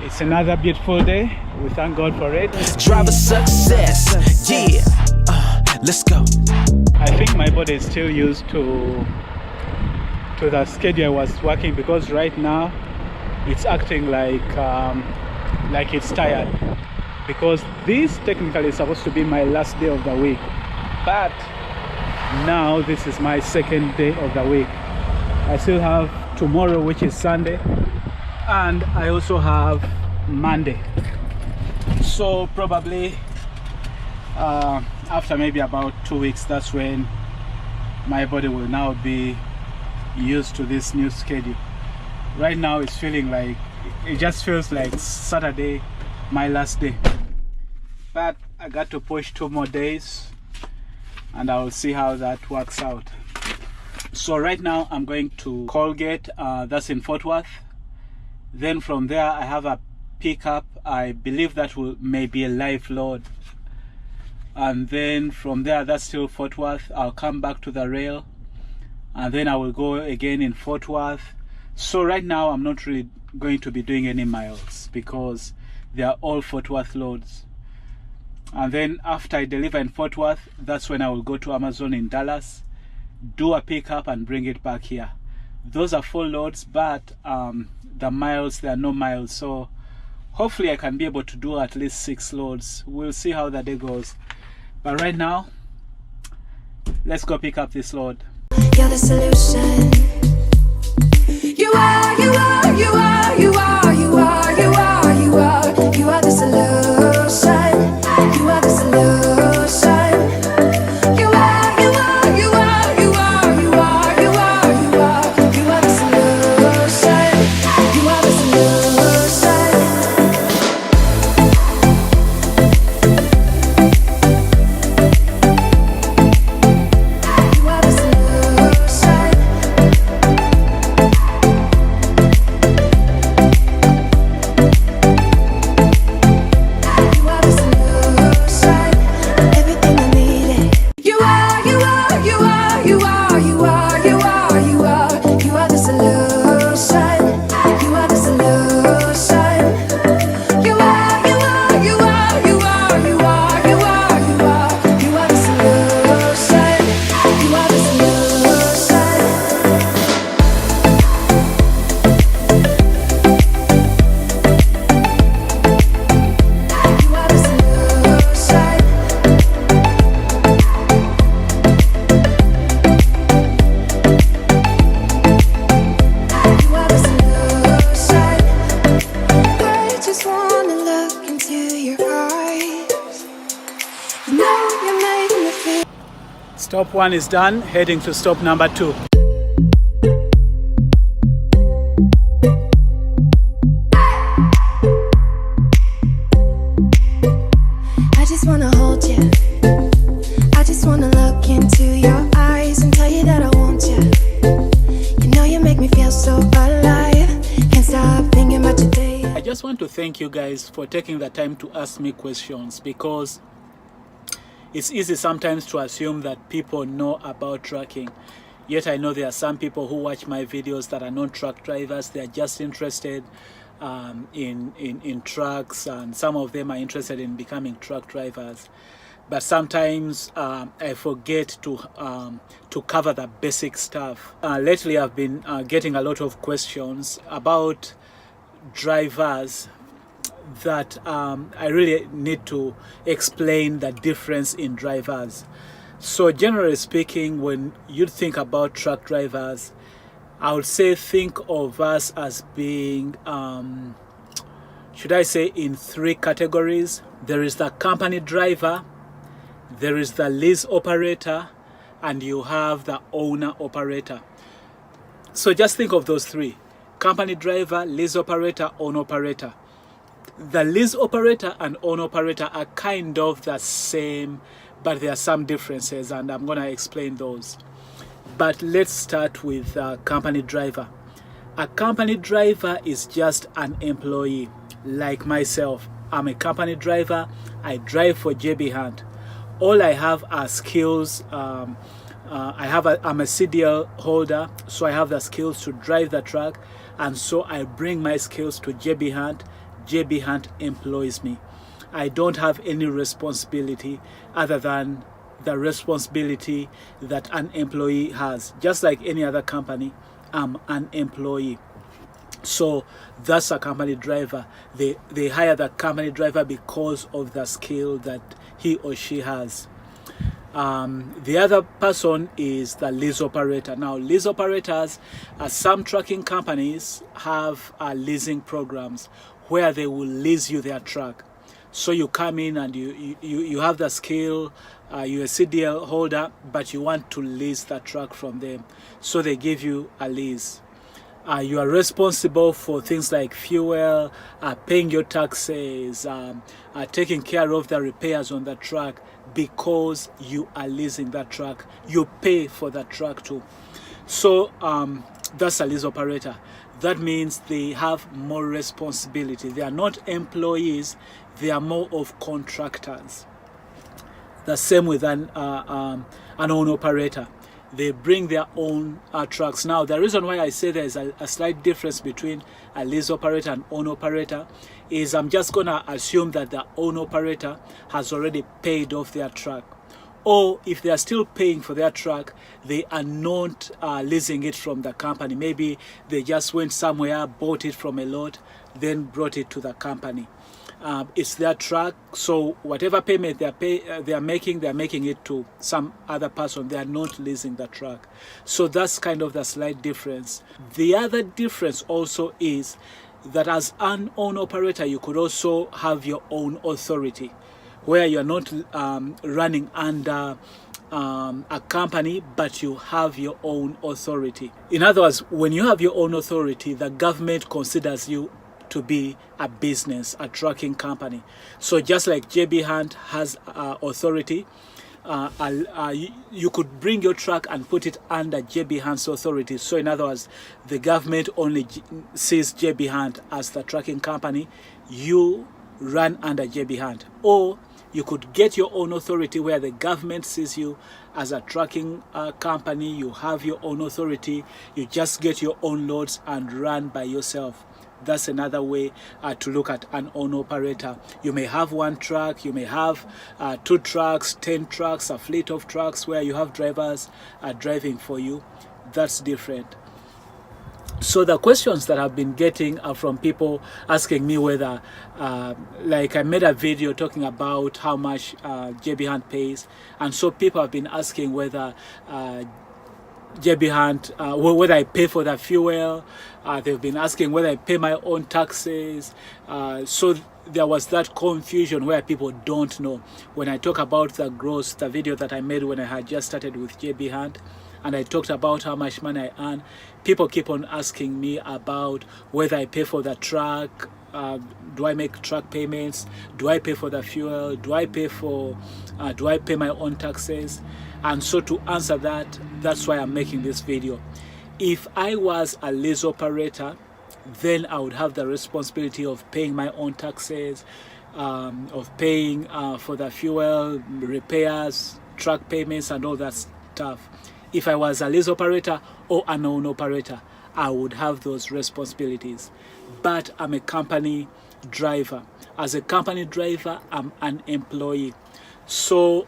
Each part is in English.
It's another beautiful day. We thank God for it. Driver success, yeah. Let's go. I think my body is still used to the schedule I was working, because right now it's acting like it's tired, because this technically is supposed to be my last day of the week, but now this is my second day of the week. I still have tomorrow, which is Sunday, and I also have Monday. So probably after maybe about 2 weeks, that's when my body will now be used to this new schedule. Right now it's feeling like, it just feels like Saturday, my last day, but I got to push 2 more days and I will see how that works out. So right now I'm going to Colgate, that's in Fort Worth. Then from there I have a pickup. I believe that will maybe a live load, and then from there, that's still Fort Worth. I'll come back to the rail, and then I will go again in Fort Worth. So right now I'm not really going to be doing any miles because they are all Fort Worth loads. And then after I deliver in Fort Worth, that's when I will go to Amazon in Dallas, do a pickup and bring it back here. Those are 4 loads, but the miles, there are no miles, so hopefully I can be able to do at least 6 loads. We'll see how the day goes, but right now let's go pick up this load. You're the solution. You are, you are, you are, you are, you are, you are, you are, you are the solution. You are the solution. You are, you are, you are, you are, you are, you are, you are, you are the solution. You are the solution. You are the solution. You are the solution. Everything I needed. You are, you are, you are, you are, you are, you are, you are, you are the solution. You are the solution. You are, you are, you are, you are, you are, you are, you are, you are the solution. You are the solution. You are the solution. You are the solution. I just wanna look into your eyes. You know you make me feel. Stop 1 is done, heading to stop number 2. I just wanna hold you. I just wanna look into your eyes and tell you that I want you. You know you make me feel so alive. Can't stop thinking about your day. I just want to thank you guys for taking the time to ask me questions, because it's easy sometimes to assume that people know about trucking. Yet I know there are some people who watch my videos that are not truck drivers. They are just interested in trucks, and some of them are interested in becoming truck drivers. But sometimes I forget to cover the basic stuff. Lately I've been getting a lot of questions about drivers that I really need to explain the difference in drivers. So generally speaking, when you think about truck drivers, I would say think of us as being, should I say, in 3 categories. There is the company driver, there is the lease operator, and you have the owner operator. So just think of those 3: company driver, lease operator, owner operator. The lease operator and owner operator are kind of the same, but there are some differences, and I'm going to explain those. But let's start with company driver. A company driver is just an employee like myself. I'm a company driver. I drive for JB Hunt. All I have are skills. I'm a CDL holder, so I have the skills to drive the truck, and so I bring my skills to JB Hunt. JB Hunt employs me. I don't have any responsibility other than the responsibility that an employee has. Just like any other company, I'm an employee. So that's a company driver. They hire the company driver because of the skill that he or she has. The other person is the lease operator. Now, lease operators, some trucking companies have leasing programs where they will lease you their truck. So you come in and you have the skill, you're a CDL holder, but you want to lease the truck from them. So they give you a lease. You are responsible for things like fuel, paying your taxes, taking care of the repairs on the truck, because you are leasing that truck. You pay for that truck too. So that's a lease operator. That means they have more responsibility. They are not employees, they are more of contractors. The same with an own operator. They bring their own trucks. Now, the reason why I say there's a slight difference between a lease operator and own operator is I'm just going to assume that the own operator has already paid off their truck. Or if they are still paying for their truck, they are not leasing it from the company. Maybe they just went somewhere, bought it from a lot, then brought it to the company. It's their truck, so whatever payment they are making it to some other person. They are not leasing the truck. So that's kind of the slight difference. The other difference also is that as an own operator, you could also have your own authority, where you're not running under a company, but you have your own authority. In other words, when you have your own authority, the government considers you to be a business, a trucking company. So just like JB Hunt has authority, you could bring your truck and put it under JB Hunt's authority. So in other words, the government only sees JB Hunt as the trucking company. You run under JB Hunt. Or you could get your own authority where the government sees you as a trucking company. You have your own authority. You just get your own loads and run by yourself. That's another way to look at an own operator. You may have one truck, you may have 2 trucks, 10 trucks, a fleet of trucks where you have drivers driving for you. That's different. So the questions that I've been getting are from people asking me whether, like I made a video talking about how much JB Hunt pays, and so people have been asking whether JB Hunt, whether I pay for the fuel. They've been asking whether I pay my own taxes. So there was that confusion where people don't know. When I talk about the gross, the video that I made when I had just started with JB Hunt, and I talked about how much money I earn, people keep on asking me about whether I pay for the truck. Do I make truck payments? Do I pay for the fuel? Do I pay my own taxes? And so to answer that, that's why I'm making this video. If I was a lease operator, then I would have the responsibility of paying my own taxes, of paying for the fuel, repairs, truck payments, and all that stuff. If I was a lease operator or an own operator, I would have those responsibilities. But I'm a company driver. As a company driver, I'm an employee. So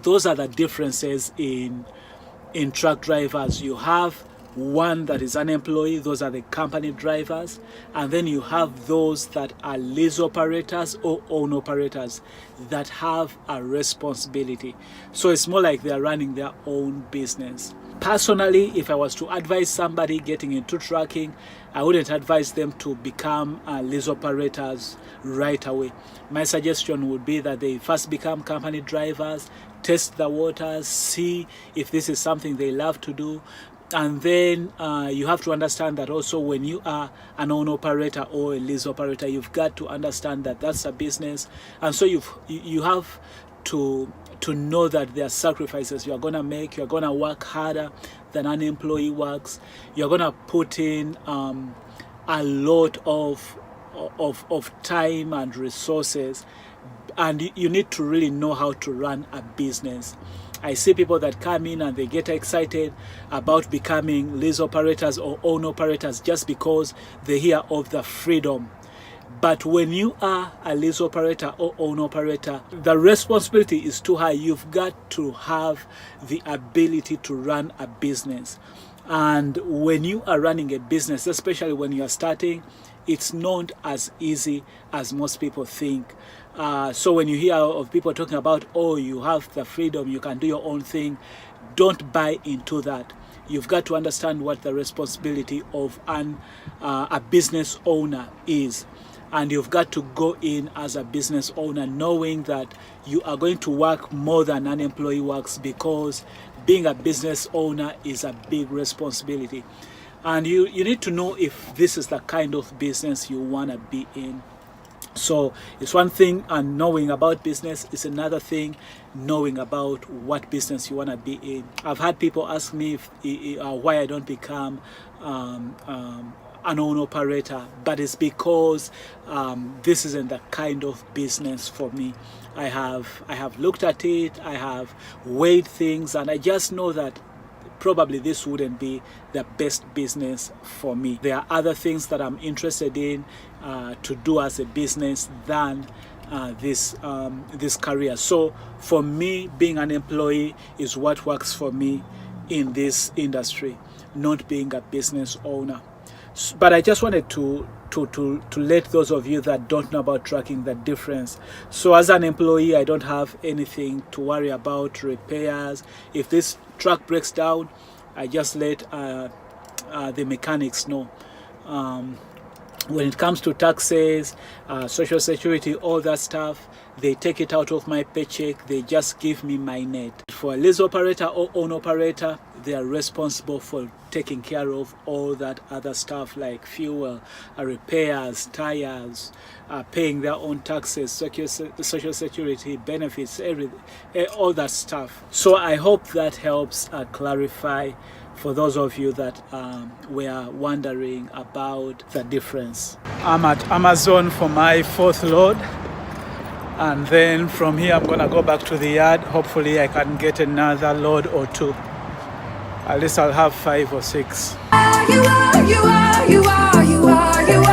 those are the differences in truck drivers. You have one that is an employee, those are the company drivers, and then you have those that are lease operators or own operators that have a responsibility. So it's more like they're running their own business. Personally, if I was to advise somebody getting into trucking, I wouldn't advise them to become lease operators right away. My suggestion would be that they first become company drivers, test the waters, see if this is something they love to do. And then you have to understand that also when you are an own operator or a lease operator, you've got to understand that that's a business. And so you have to know that there are sacrifices you're going to make. You're going to work harder than an employee works. You're going to put in a lot of time and resources. And you need to really know how to run a business. I see people that come in and they get excited about becoming lease operators or own operators just because they hear of the freedom. But when you are a lease operator or own operator, the responsibility is too high. You've got to have the ability to run a business. And when you are running a business, especially when you are starting, it's not as easy as most people think. So when you hear of people talking about, oh, you have the freedom, you can do your own thing, don't buy into that. You've got to understand what the responsibility of a business owner is. And you've got to go in as a business owner knowing that you are going to work more than an employee works, because being a business owner is a big responsibility. And you need to know if this is the kind of business you want to be in. So it's one thing, and knowing about business is another thing, knowing about what business you want to be in. I've had people ask me why I don't become an own operator, but it's because this isn't the kind of business for me. I have looked at it, I have weighed things, and I just know that probably this wouldn't be the best business for me. There are other things that I'm interested in to do as a business than this career. So for me, being an employee is what works for me in this industry, not being a business owner. But I just wanted to let those of you that don't know about trucking the difference. So as an employee, I don't have anything to worry about repairs. If this truck breaks down, I just let the mechanics know. When it comes to taxes, social security, all that stuff, they take it out of my paycheck. They just give me my net. For a lease operator or own operator, they are responsible for taking care of all that other stuff like fuel, repairs, tires, paying their own taxes, social security, benefits, everything, all that stuff. So I hope that helps clarify for those of you that were wondering about the difference. I'm at Amazon for my 4th load, and then from here I'm gonna go back to the yard. Hopefully I can get another load or 2. At least I'll have 5 or 6. You are, you are, you are, you are, you are.